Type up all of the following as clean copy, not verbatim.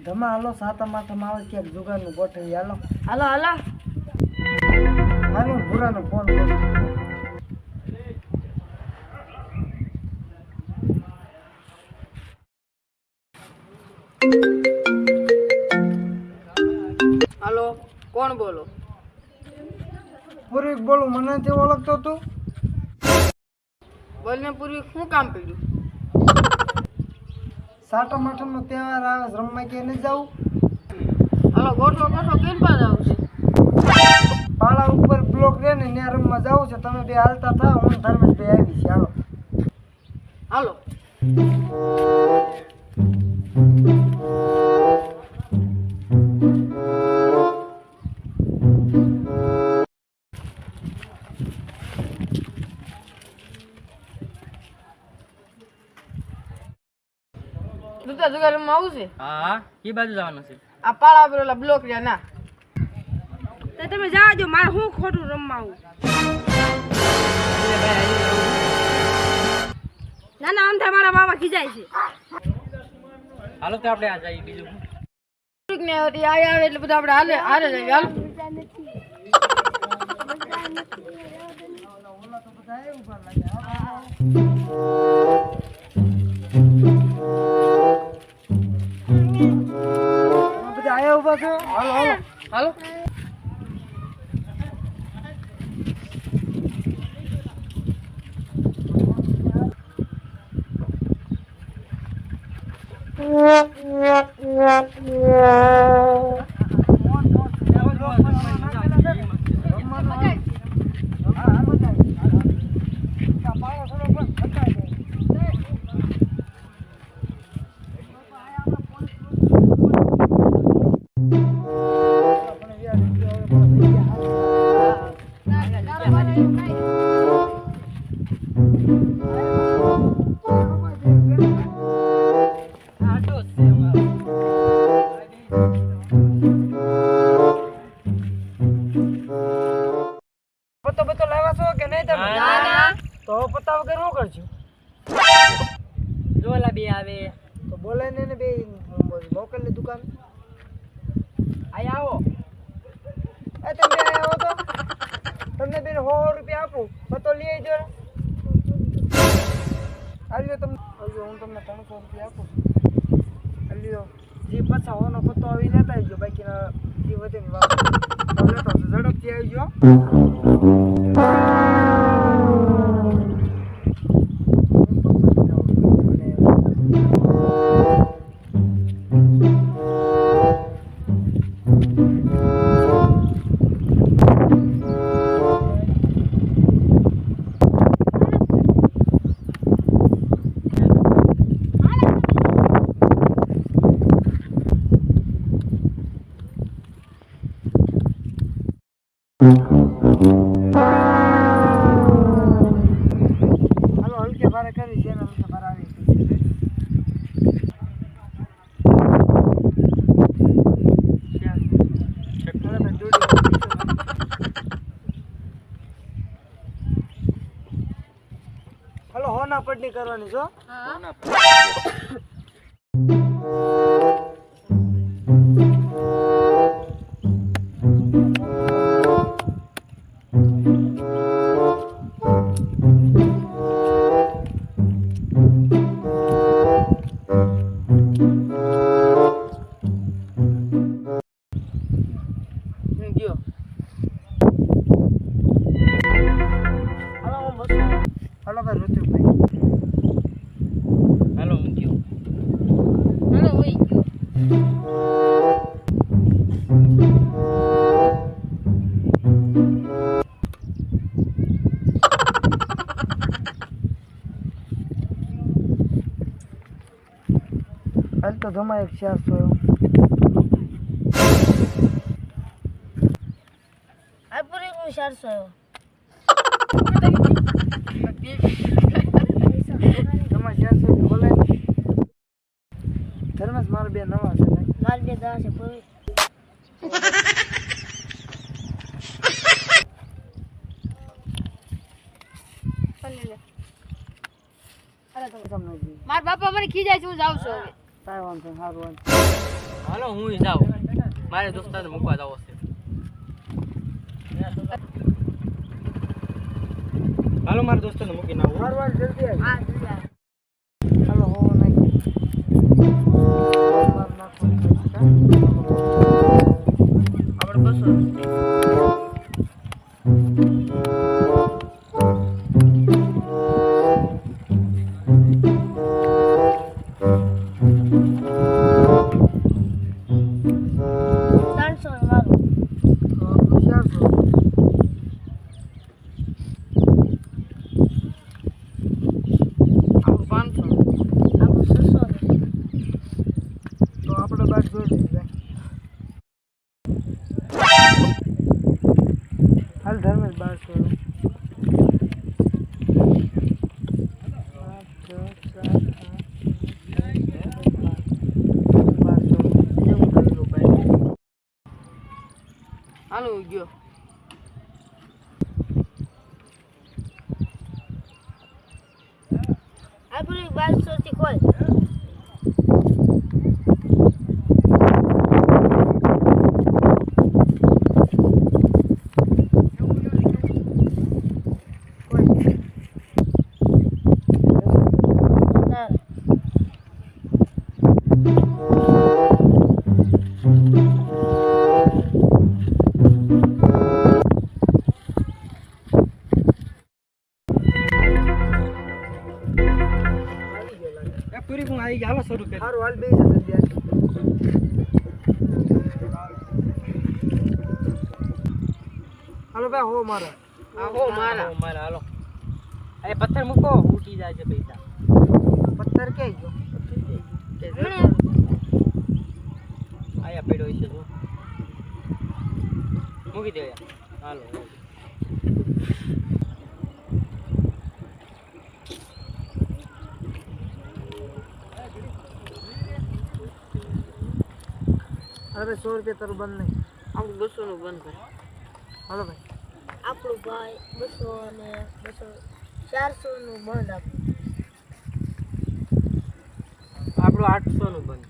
ધમા હાલો સાતમ આઠમ આવે ક્યાંક જુગારનું ગોઠવી હાલો હાલો હાલો હાલો ભૂરાનો ફોન કરું હાલો કોણ બોલો? પૂર્વિક બોલું, મને નથી ઓળખતો તું? બોલને પૂર્વી શું કામ પડ્યું? સાતમ આઠમનો તહેવાર આવે છે, રમવા ક્યાંય નથી જવું? હાલો ગોઠવો ગોઠવો કેમ પાસ આવશે? પાળા ઉપર બ્લોક રહે ને ત્યાં રમવા જવું છે, તમે બે હાલતા થાવ, હું ધર્મેશ બે આવી છે. હાલો હાલો દુતા જુગારમાં આવું છે? હા એ બાજુ જવાનું છે. આ પાળા પર ઓલા બ્લોક રહ્યા ના તો તમે જાજો, મારે હું ખોટું રમવાવું. ના ના આમ થાય મારા બાબા ખીજાય છે. હાલો તો આપણે આ જઈએ. બીજું ને હતી આ આવે એટલે બધા આપણે હાલે હાલે જઈએ. હાલો બધા આયા ઉભા છો? હાલો હાલો હાલો પત્તો બત્તો લાવ્યા છો કે નહીં તમે? તો પત્તા વગર શું કરશું? જોલા બે આવે. તો બોલાય ને બે મોકલ દુકાન. આય આવો. એ તમે આવો તો તમને બેન 100 રૂપિયા આપું, પત્તો લઈ આવજો. આલ્યો તમને, હું તમને 300 રૂપિયા આપું. આલ્યો જે પછા હોનો પત્તો આવી લેતા આવજો, બાકીના જે વધે ને લેતો ઝડપથી આવજો. હાલો હલકે ભારે કરી છે ને હલકે ભારે આવી હાલો હોના પડની કરવાની છો. ગયો હાલો ભાઈ ઋતુભાઈ. હાલો હું ગયો. હાલો હોય ગયો હાલ તો જમા એક 400 આ પૂરી હું 400 જમા 400 બોલાય. ધર્મેશ મારે બે નવા છે ને મારી બે દા છે પૂરી. તમને મારા બાપા મને ખીજાય છે, હું જાઉં છું હવે. કાંઈ વાંધો નહીં, સારું વાંધો. હાલો હું જાઉં, મારે દોસ્તારને મૂકવા જવો છે. હાલો મારા દોસ્તારને મૂકીને આવું. સારું વાંધો, જલ્દી આવી. હા જલ્દી આવ. હાલો હો નાખી. આપણે બસો ત્રણસો મારું. હોશિયાર છો. આપણું 500 આપણું 600. તો આપણે બાદ જોઈ લઈએ. હાલ ધર્મેશ 1200. 1200. હાલો ગયો આપણું 1200 થી ખોલ. પૂરી પણ આવી ગયા. હાલો 100 રૂપિયા. સારું હાલ બેસી જા જલ્દી હાલ. હાલો ભાઈ હો મારા. આ હો મારા મારા હાલો. અરે પથ્થર મૂકો, ઉઠી જાય છે પૈસા. પથ્થર ક્યાં ગયો? આયા પડ્યો છે જો. મૂકી દે યાર. હાલો. અરે 100 રૂપિયા તારું બંધ નહીં. આપણું 200 નું બંધ કરે. હાલો ભાઈ. આપણું ભાઈ 200 ને 200 400 નું બંધ આપણું. આપણું 800 નું બંધ.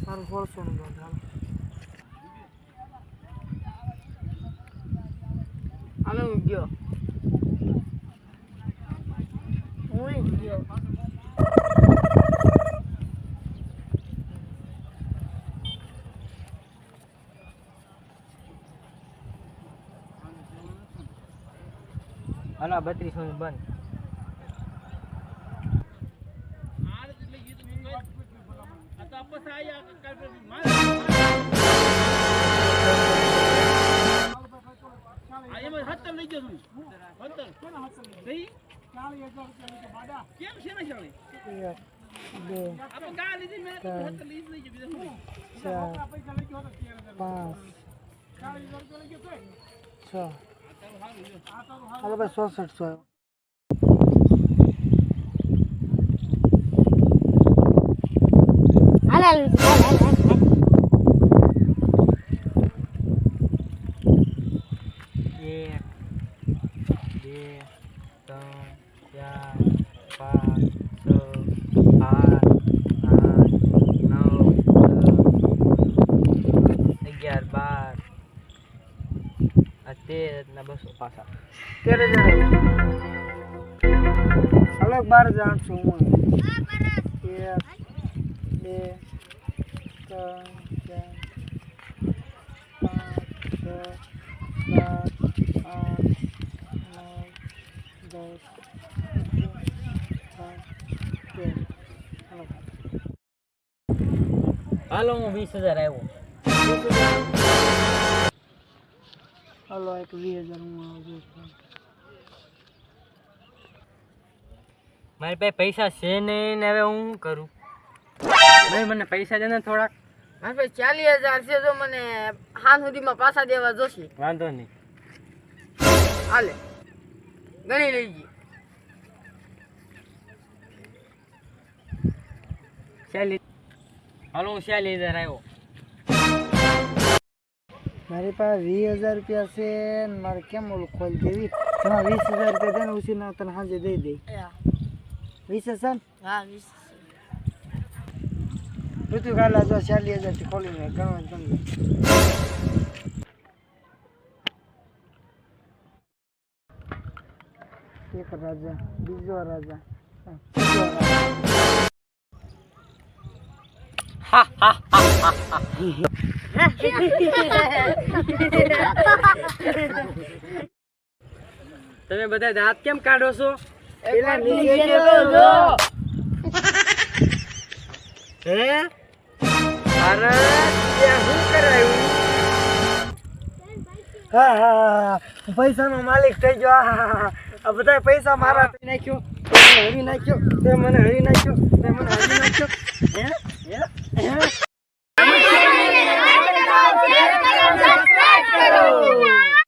તારું 1600 નું બંધ. હાલો. હાલો હું ગયો હું ગયો. હાલો 3200 નું બંધ. એક, બે, 3, 4, 5, 6. હાલો ભાઈ 100 હાલ હાલ હાલ હાલ હાલ. એક, બે, 3, 4, 5, 6, 8, 9, 10, 11, 12, 13 ના 200 પાછા. 13,000. હાલો 12,800 હું. 1, 2, 3, 4, 5, 6, 7, 8, 9, 10, 11. હાલો હું 20,000 આવ્યો. હાલો એક 20,000 હું આવજો. મારી પાસે પૈસા છે નહીં ને હવે હું શું કરું? ભાઈ મને પૈસા દે ને થોડાક. મારે પાસે 40,000 છે. જો મને હાન સુધીમાં પાછા દેવા જોશે. વાંધો નહીં. હાલે ગણી લઈ ગઈ. હાલો હું 40,000 આવ્યો. મારી પાસે 20,000 રૂપિયા છે ને મારે કેમ ઓલું ખોલી દેવી તમે 20,000 રૂપિયા દે ને ઉછી ના તને સાંજે દઈ દે 20 છે ને હા 20 ઋતુ ગાલા જો 40,000 થી ખોલીને ગણવા તમને એક રાજા બીજો રાજા ત્રીજો રાજા. તમે બધા દાંત કેમ કાઢો છો? પેલા નીચે જો હે અરે ત્યાં શું કરાયું? હા હા પૈસાનો માલિક થઈ ગયો આ બધા પૈસા મારા હરી નાખ્યો તે મને હરી નાખ્યો તે મને હરી નાખ્યો તે મને હરી નાખ્યો હે હે હે